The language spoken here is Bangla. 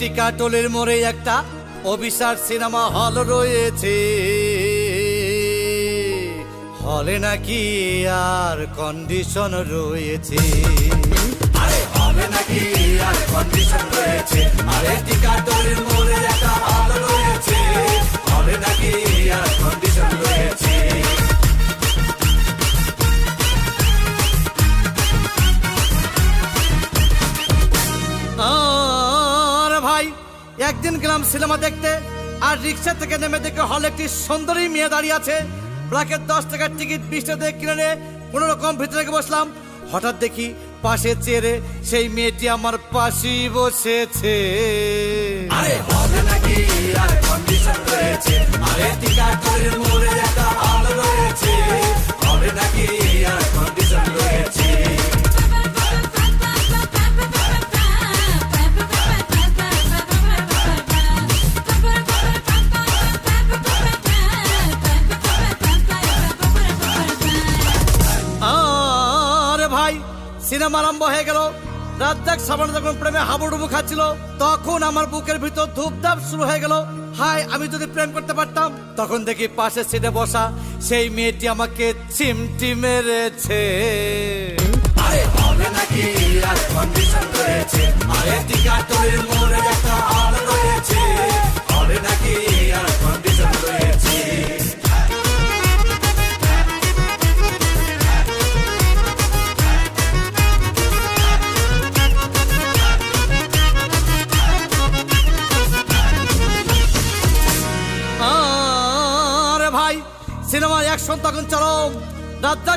টিকাটলের মোড়ে একটা অভিসার সিনেমা হল রয়েছে। হলে নাকি আর কন্ডিশন রয়েছে। আরে হলে নাকি আর কন্ডিশন রয়েছে। আরে টিকাটলের মোড়ে একটা হল রয়েছে। হলে নাকি আর কন্ডিশন রয়েছে। একদিন গেলাম সিনেমা দেখতে, আর রিক্সা থেকে নেমে দেখে হলে একটি সুন্দরী মেয়ে দাঁড়িয়ে আছে। ব্র্যাকেট 10 টাকার টিকিট 20 টাকা কিনে নিয়ে কোনো রকম ভিতরে বসলাম। হঠাৎ দেখি পাশে চেয়ারে সেই মেয়েটি আমার পাশেই বসেছে। আরে হলে নাকি আর কন্ডিশন রয়েছে। আরে টিকাটলের মোড়ে একটা হল রয়েছে। হলে নাকি আর কন্ডিশন রয়েছে। সিনেমা আরম্ভ হয়ে গেল। রাজ্জাক সাবান যখন প্রেমে হাবুডুবু খাচ্ছিল, তখন আমার বুকের ভিতর ধূপধাপ শুরু হয়ে গেল। হাই, আমি যদি প্রেম করতে পারতাম। তখন দেখি পাশে সিটে বসা সেই মেয়েটি আমাকে চিমটি মেরেছে। আরে হলে নাকি আর কন্ডিশন রয়েছে। আরে টিকাটলের মোড়ে একটা হল রয়েছে। হলে নাকি আর কন্ডিশন রয়েছে। সিনেমার অ্যাকশন তখন চলো। রাজ্জাক